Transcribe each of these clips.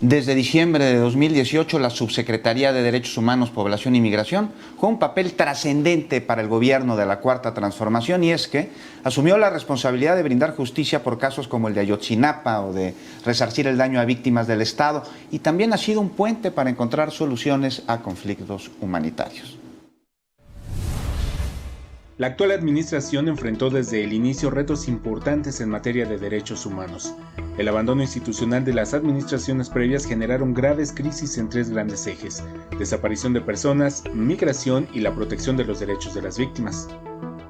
Desde diciembre de 2018, la Subsecretaría de Derechos Humanos, Población y Migración juega un papel trascendente para el gobierno de la Cuarta Transformación, y es que asumió la responsabilidad de brindar justicia por casos como el de Ayotzinapa o de resarcir el daño a víctimas del Estado, y también ha sido un puente para encontrar soluciones a conflictos humanitarios. La actual administración enfrentó desde el inicio retos importantes en materia de derechos humanos. El abandono institucional de las administraciones previas generaron graves crisis en tres grandes ejes: desaparición de personas, migración y la protección de los derechos de las víctimas.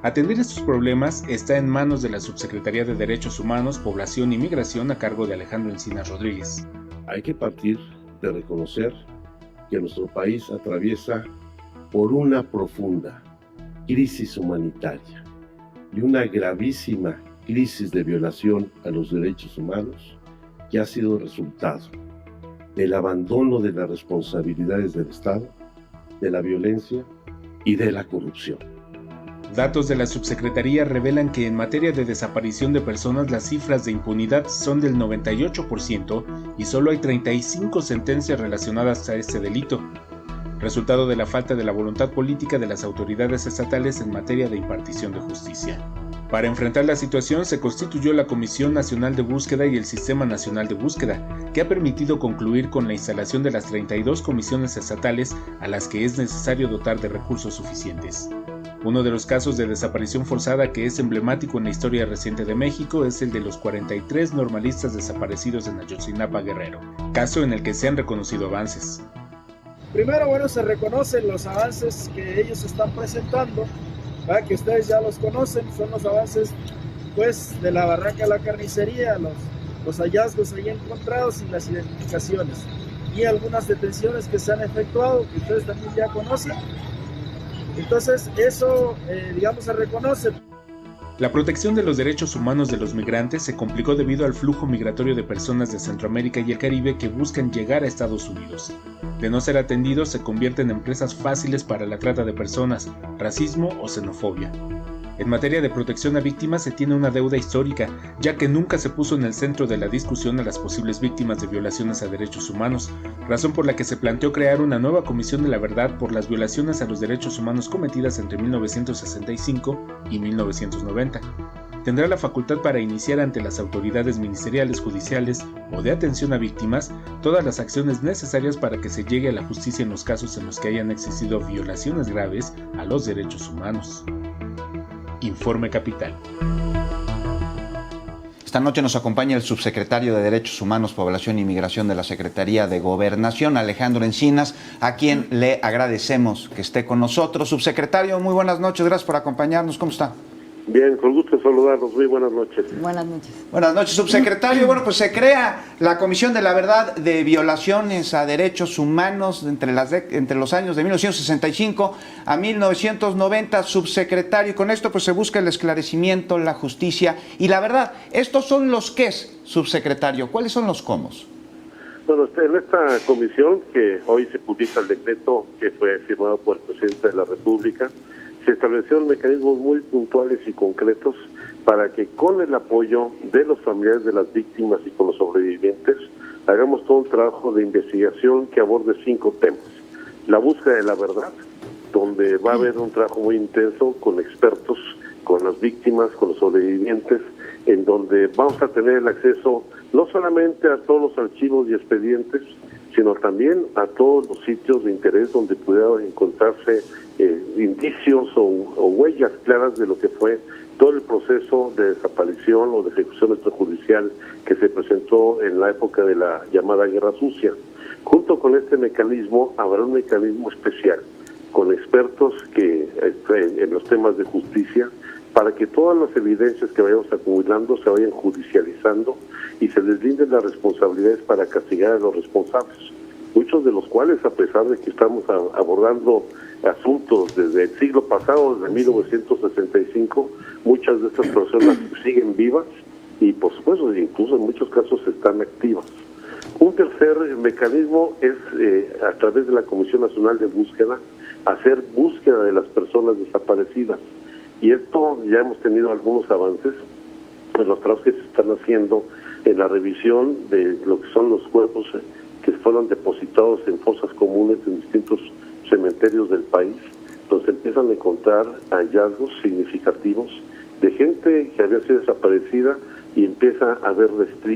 Atender estos problemas está en manos de la Subsecretaría de Derechos Humanos, Población y Migración a cargo de Alejandro Encinas Rodríguez. Hay que partir de reconocer que nuestro país atraviesa por una profunda crisis humanitaria y una gravísima crisis de violación a los derechos humanos que ha sido resultado del abandono de las responsabilidades del Estado, de la violencia y de la corrupción. Datos de la subsecretaría revelan que en materia de desaparición de personas las cifras de impunidad son del 98% y solo hay 35 sentencias relacionadas a este delito, resultado de la falta de la voluntad política de las autoridades estatales en materia de impartición de justicia. Para enfrentar la situación se constituyó la Comisión Nacional de Búsqueda y el Sistema Nacional de Búsqueda, que ha permitido concluir con la instalación de las 32 comisiones estatales a las que es necesario dotar de recursos suficientes. Uno de los casos de desaparición forzada que es emblemático en la historia reciente de México es el de los 43 normalistas desaparecidos en Ayotzinapa, Guerrero, caso en el que se han reconocido avances. Primero, se reconocen los avances que ellos están presentando, ¿verdad? Que ustedes ya los conocen, son los avances de la Barranca de la Carnicería, los hallazgos ahí encontrados y las identificaciones, y algunas detenciones que se han efectuado, que ustedes también ya conocen. Entonces, eso, se reconoce. La protección de los derechos humanos de los migrantes se complicó debido al flujo migratorio de personas de Centroamérica y el Caribe que buscan llegar a Estados Unidos. De no ser atendidos, se convierten en presas fáciles para la trata de personas, racismo o xenofobia. En materia de protección a víctimas se tiene una deuda histórica, ya que nunca se puso en el centro de la discusión a las posibles víctimas de violaciones a derechos humanos, razón por la que se planteó crear una nueva Comisión de la Verdad por las violaciones a los derechos humanos cometidas entre 1965 y 1990. Tendrá la facultad para iniciar ante las autoridades ministeriales, judiciales o de atención a víctimas todas las acciones necesarias para que se llegue a la justicia en los casos en los que hayan existido violaciones graves a los derechos humanos. Informe Capital. Esta noche nos acompaña el subsecretario de Derechos Humanos, Población y Migración de la Secretaría de Gobernación, Alejandro Encinas, a quien le agradecemos que esté con nosotros. Subsecretario, muy buenas noches, gracias por acompañarnos. ¿Cómo está? Bien, con gusto saludarlos. Muy buenas noches. Buenas noches. Buenas noches, subsecretario. Bueno, pues se crea la Comisión de la Verdad de Violaciones a Derechos Humanos entre los años de 1965 a 1990, subsecretario. Y con esto pues se busca el esclarecimiento, la justicia y la verdad. Estos son los qués, subsecretario. ¿Cuáles son los cómo? Bueno, en esta comisión, que hoy se publica el decreto que fue firmado por el presidente de la República, se establecieron mecanismos muy puntuales y concretos para que con el apoyo de los familiares de las víctimas y con los sobrevivientes hagamos todo un trabajo de investigación que aborde 5 temas. La búsqueda de la verdad, donde va a haber un trabajo muy intenso con expertos, con las víctimas, con los sobrevivientes, en donde vamos a tener el acceso no solamente a todos los archivos y expedientes, sino también a todos los sitios de interés donde pudiera encontrarse indicios o huellas claras de lo que fue todo el proceso de desaparición o de ejecución extrajudicial que se presentó en la época de la llamada Guerra Sucia. Junto con este mecanismo habrá un mecanismo especial con expertos que en los temas de justicia, para que todas las evidencias que vayamos acumulando se vayan judicializando y se deslinden las responsabilidades para castigar a los responsables, muchos de los cuales, a pesar de que estamos abordando asuntos desde el siglo pasado, desde 1965, muchas de estas personas siguen vivas y, por supuesto, incluso en muchos casos están activas. Un tercer mecanismo es, a través de la Comisión Nacional de Búsqueda, hacer búsqueda de las personas desaparecidas. Y esto ya hemos tenido algunos avances en los trabajos que se están haciendo en la revisión de lo que son los cuerpos que fueron depositados en fosas comunes en distintos cementerios del país, donde se empiezan a encontrar hallazgos significativos de gente que había sido desaparecida y empieza a haber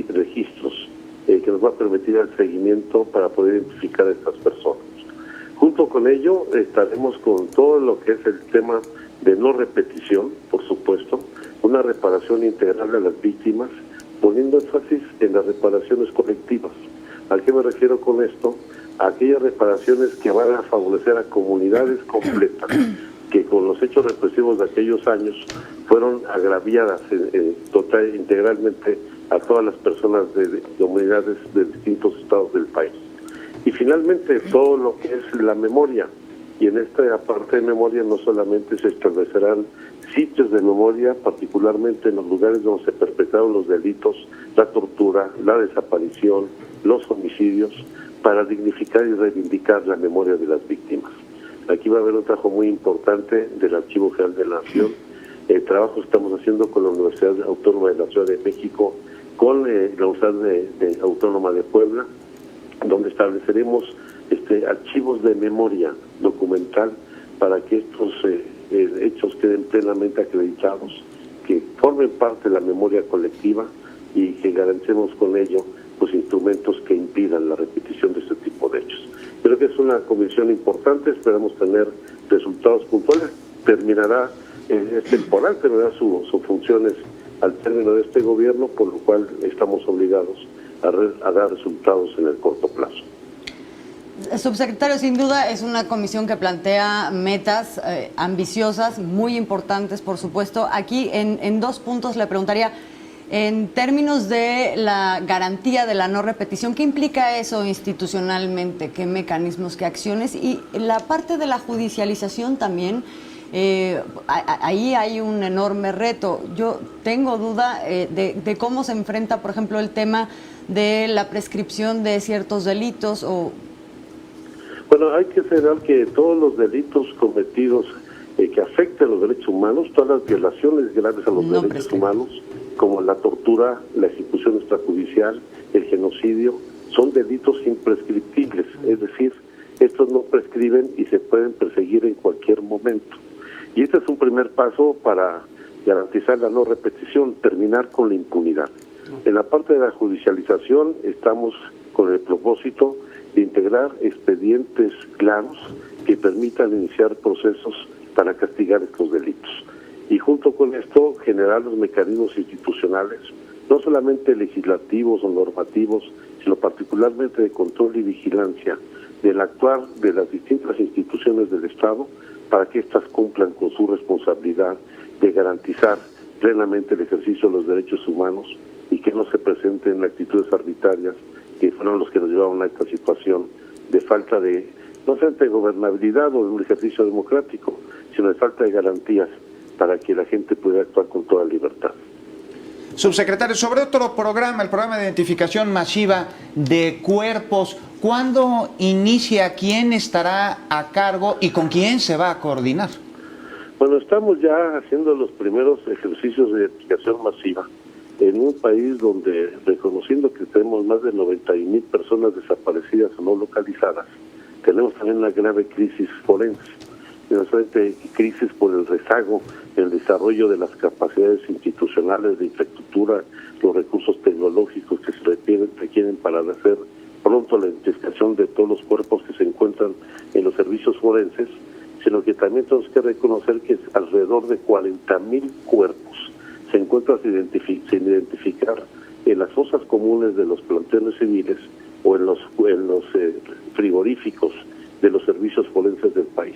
registros que nos va a permitir el seguimiento para poder identificar a estas personas. Junto con ello estaremos con todo lo que es el tema de no repetición, por supuesto, una reparación integral a las víctimas, poniendo énfasis en las reparaciones colectivas. ¿A qué me refiero con esto? A aquellas reparaciones que van a favorecer a comunidades completas que con los hechos represivos de aquellos años fueron agraviadas integralmente a todas las personas de comunidades de distintos estados del país. Y finalmente todo lo que es la memoria. Y en esta parte de memoria no solamente se establecerán sitios de memoria, particularmente en los lugares donde se perpetraron los delitos, la tortura, la desaparición, los homicidios, para dignificar y reivindicar la memoria de las víctimas. Aquí va a haber un trabajo muy importante del Archivo General de la Nación. El trabajo estamos haciendo con la Universidad Autónoma de la Ciudad de México, con la Universidad Autónoma de Puebla, donde estableceremos archivos de memoria documental para que estos hechos queden plenamente acreditados, que formen parte de la memoria colectiva y que garanticemos con ello pues instrumentos que impidan la repetición de este tipo de hechos. Creo que es una comisión importante, esperamos tener resultados puntuales. Terminará, es temporal, terminará sus funciones al término de este gobierno, por lo cual estamos obligados a dar resultados en el corto plazo. Subsecretario, sin duda es una comisión que plantea metas ambiciosas, muy importantes, por supuesto. Aquí en 2 puntos le preguntaría, en términos de la garantía de la no repetición, ¿qué implica eso institucionalmente? ¿Qué mecanismos, qué acciones? Y la parte de la judicialización también, ahí hay un enorme reto. Yo tengo duda de cómo se enfrenta, por ejemplo, el tema de la prescripción de ciertos delitos o... Bueno, hay que señalar que todos los delitos cometidos que afecten los derechos humanos, todas las violaciones graves a los derechos humanos, como la tortura, la ejecución extrajudicial, el genocidio, son delitos imprescriptibles, es decir, estos no prescriben y se pueden perseguir en cualquier momento. Y este es un primer paso para garantizar la no repetición, terminar con la impunidad. En la parte de la judicialización estamos con el propósito de integrar expedientes claros que permitan iniciar procesos para castigar estos delitos. Y junto con esto generar los mecanismos institucionales, no solamente legislativos o normativos, sino particularmente de control y vigilancia del actuar de las distintas instituciones del Estado para que éstas cumplan con su responsabilidad de garantizar plenamente el ejercicio de los derechos humanos y que no se presenten actitudes arbitrarias que fueron los que nos llevaron a esta situación de falta de, no solamente de gobernabilidad o de un ejercicio democrático, sino de falta de garantías para que la gente pueda actuar con toda libertad. Subsecretario, sobre otro programa, el programa de identificación masiva de cuerpos, ¿cuándo inicia? ¿Quién estará a cargo y con quién se va a coordinar? Bueno, estamos ya haciendo los primeros ejercicios de identificación masiva en un país donde, reconociendo que tenemos más de 90,000 personas desaparecidas o no localizadas, tenemos también una grave crisis forense, no solamente crisis por el rezago en el desarrollo de las capacidades institucionales de infraestructura, los recursos tecnológicos que se requieren para hacer pronto la identificación de todos los cuerpos que se encuentran en los servicios forenses, sino que también tenemos que reconocer que alrededor de 40,000 cuerpos se encuentran sin identificar en las fosas comunes de los planteles civiles o en los frigoríficos de los servicios forenses del país.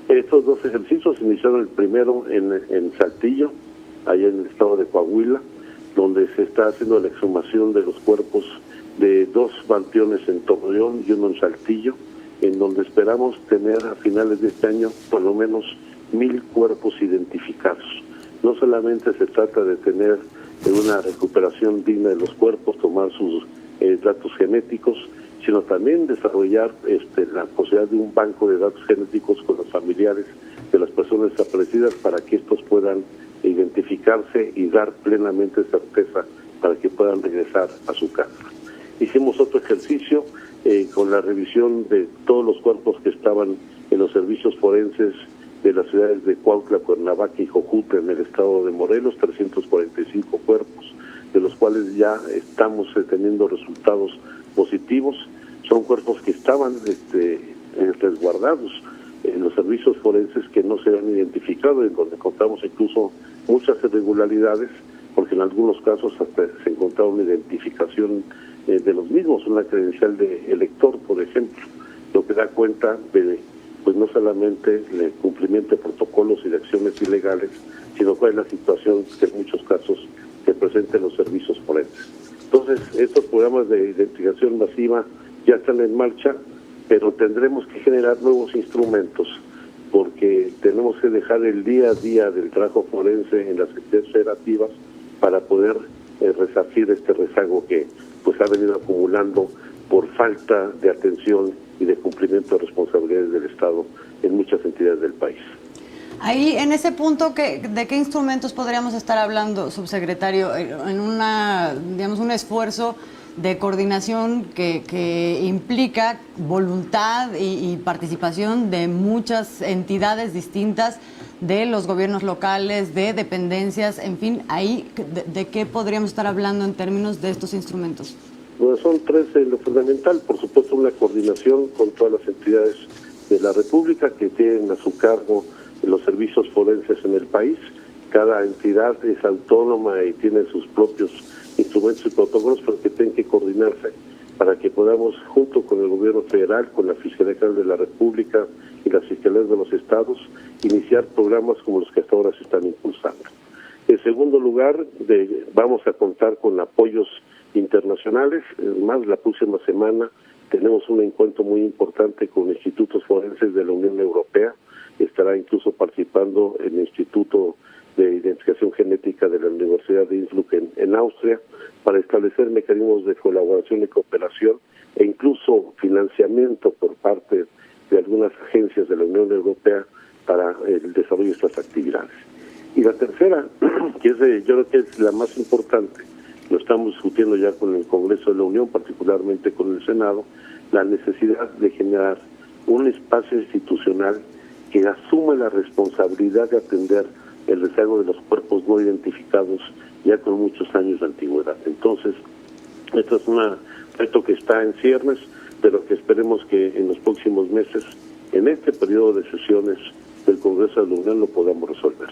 Estos 2 ejercicios se iniciaron el primero en Saltillo, allá en el estado de Coahuila, donde se está haciendo la exhumación de los cuerpos de 2 panteones en Torreón y uno en Saltillo, en donde esperamos tener a finales de este año por lo menos 1,000 cuerpos identificados. No solamente se trata de tener una recuperación digna de los cuerpos, tomar sus datos genéticos, sino también desarrollar la posibilidad de un banco de datos genéticos con los familiares de las personas desaparecidas para que estos puedan identificarse y dar plenamente certeza para que puedan regresar a su casa. Hicimos otro ejercicio con la revisión de todos los cuerpos que estaban en los servicios forenses de las ciudades de Cuautla, Cuernavaca y Jojutla en el estado de Morelos, 345 cuerpos, de los cuales ya estamos teniendo resultados positivos. Son cuerpos que estaban resguardados en los servicios forenses que no se han identificado, en donde encontramos incluso muchas irregularidades, porque en algunos casos hasta se encontraba una identificación de los mismos, una credencial de elector, por ejemplo, lo que da cuenta de pues no solamente el cumplimiento de protocolos y de acciones ilegales, sino cuál es la situación que en muchos casos se presenta en los servicios forenses. Entonces, estos programas de identificación masiva ya están en marcha, pero tendremos que generar nuevos instrumentos, porque tenemos que dejar el día a día del trabajo forense en las entidades federativas para poder resarcir este rezago que pues ha venido acumulando por falta de atención y de cumplimiento de responsabilidades del Estado en muchas entidades del país. Ahí, en ese punto, ¿de qué instrumentos podríamos estar hablando, subsecretario? En un esfuerzo de coordinación que implica voluntad y participación de muchas entidades distintas, de los gobiernos locales, de dependencias, en fin, ahí, ¿de qué podríamos estar hablando en términos de estos instrumentos? Bueno, son tres lo fundamental, por supuesto una coordinación con todas las entidades de la República que tienen a su cargo los servicios forenses en el país. Cada entidad es autónoma y tiene sus propios instrumentos y protocolos, pero que tienen que coordinarse para que podamos, junto con el gobierno federal, con la Fiscalía General de la República y las fiscalías de los estados, iniciar programas como los que hasta ahora se están impulsando. En segundo lugar, vamos a contar con apoyos internacionales. Más la próxima semana tenemos un encuentro muy importante con institutos forenses de la Unión Europea. Estará incluso participando el Instituto de Identificación Genética de la Universidad de Innsbruck en Austria, para establecer mecanismos de colaboración y cooperación e incluso financiamiento por parte de algunas agencias de la Unión Europea para el desarrollo de estas actividades. Y la tercera, que yo creo que es la más importante, lo estamos discutiendo ya con el Congreso de la Unión, particularmente con el Senado, la necesidad de generar un espacio institucional que asuma la responsabilidad de atender el rezago de los cuerpos no identificados ya con muchos años de antigüedad. Entonces, esto es un reto que está en ciernes, pero que esperemos que en los próximos meses, en este periodo de sesiones del Congreso de la Unión, lo podamos resolver.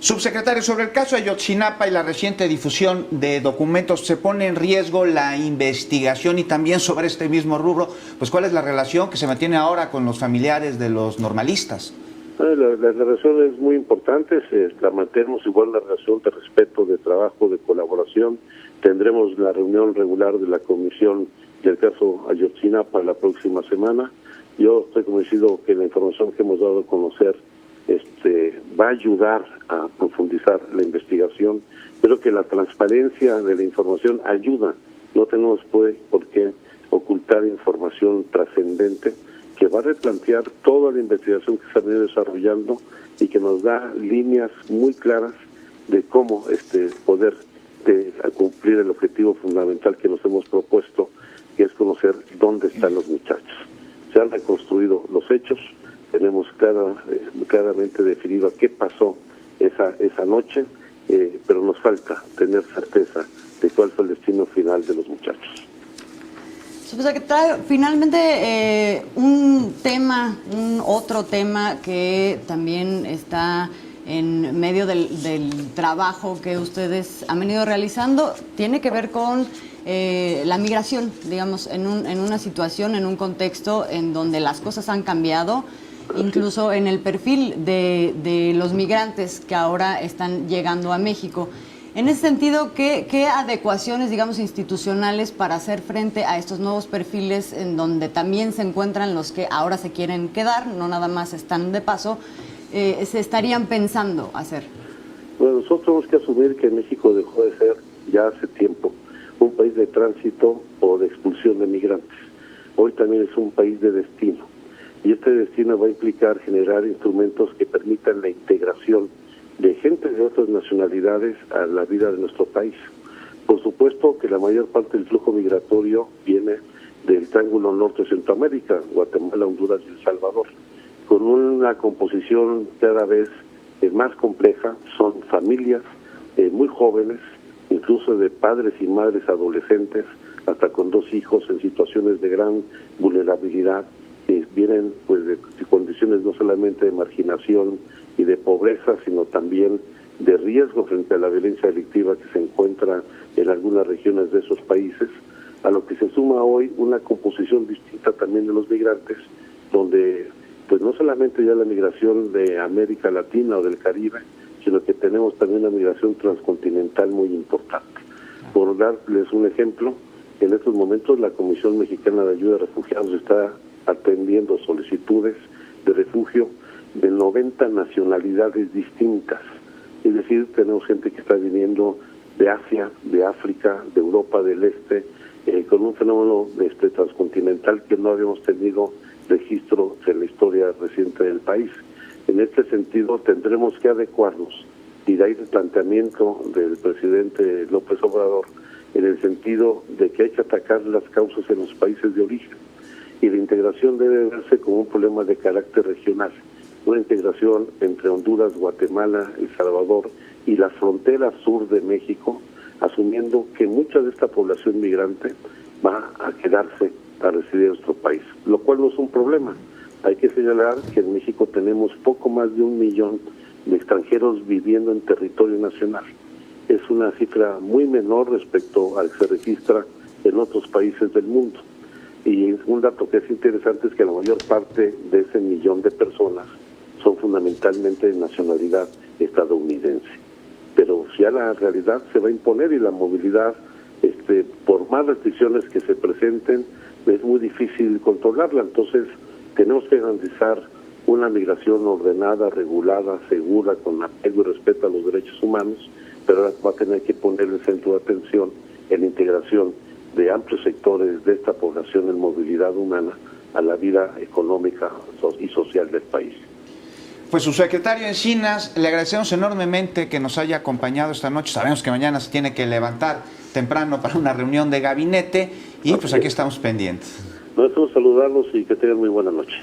Subsecretario, sobre el caso de Ayotzinapa y la reciente difusión de documentos, ¿se pone en riesgo la investigación? Y también sobre este mismo rubro, pues ¿cuál es la relación que se mantiene ahora con los familiares de los normalistas? La relación es muy importante, la mantenemos igual, la relación de respeto, de trabajo, de colaboración. Tendremos la reunión regular de la comisión del caso Ayotzinapa la próxima semana. Yo estoy convencido que la información que hemos dado a conocer va a ayudar a profundizar la investigación. Creo que la transparencia de la información ayuda. No tenemos por qué ocultar información trascendente que va a replantear toda la investigación que se ha venido desarrollando y que nos da líneas muy claras de cómo poder cumplir el objetivo fundamental que nos hemos propuesto, que es conocer dónde están los muchachos. Se han reconstruido los hechos, tenemos claramente definido qué pasó esa noche, pero nos falta tener certeza de cuál fue el destino final de los muchachos. Subsecretario, finalmente un otro tema que también está en medio del trabajo que ustedes han venido realizando, tiene que ver con la migración, digamos, en una situación, en un contexto en donde las cosas han cambiado, incluso en el perfil de los migrantes que ahora están llegando a México. En ese sentido, ¿qué adecuaciones, digamos, institucionales para hacer frente a estos nuevos perfiles en donde también se encuentran los que ahora se quieren quedar, no nada más están de paso, se estarían pensando hacer? Bueno, nosotros tenemos que asumir que México dejó de ser ya hace tiempo un país de tránsito o de expulsión de migrantes. Hoy también es un país de destino. Y este destino va a implicar generar instrumentos que permitan la integración de gente de otras nacionalidades a la vida de nuestro país. Por supuesto que la mayor parte del flujo migratorio viene del Triángulo Norte de Centroamérica, Guatemala, Honduras y El Salvador, con una composición cada vez más compleja. Son familias muy jóvenes, incluso de padres y madres adolescentes, hasta con 2 hijos en situaciones de gran vulnerabilidad, que vienen pues de condiciones no solamente de marginación y de pobreza, sino también de riesgo frente a la violencia delictiva que se encuentra en algunas regiones de esos países, a lo que se suma hoy una composición distinta también de los migrantes, donde pues no solamente ya la migración de América Latina o del Caribe, sino que tenemos también una migración transcontinental muy importante. Por darles un ejemplo, en estos momentos la Comisión Mexicana de Ayuda a Refugiados está atendiendo solicitudes de refugio de 90 nacionalidades distintas. Es decir, tenemos gente que está viniendo de Asia, de África, de Europa del Este, con un fenómeno transcontinental que no habíamos tenido registro en la historia reciente del país. En este sentido, tendremos que adecuarnos, y de ahí el planteamiento del presidente López Obrador, en el sentido de que hay que atacar las causas en los países de origen. Y la integración debe verse como un problema de carácter regional, una integración entre Honduras, Guatemala, El Salvador y la frontera sur de México, asumiendo que mucha de esta población migrante va a quedarse a residir en nuestro país, lo cual no es un problema. Hay que señalar que en México tenemos poco más de 1 millón de extranjeros viviendo en territorio nacional. Es una cifra muy menor respecto al que se registra en otros países del mundo. Y un dato que es interesante es que la mayor parte de ese 1 millón de personas son fundamentalmente de nacionalidad estadounidense. Pero ya la realidad se va a imponer y la movilidad, por más restricciones que se presenten, es muy difícil controlarla. Entonces tenemos que garantizar una migración ordenada, regulada, segura, con apego y respeto a los derechos humanos, pero ahora va a tener que poner el centro de atención en la integración de amplios sectores de esta población en movilidad humana a la vida económica y social del país. Pues subsecretario Encinas, le agradecemos enormemente que nos haya acompañado esta noche. Sabemos que mañana se tiene que levantar temprano para una reunión de gabinete y pues aquí estamos pendientes. Nosotros saludarlos y que tengan muy buena noche.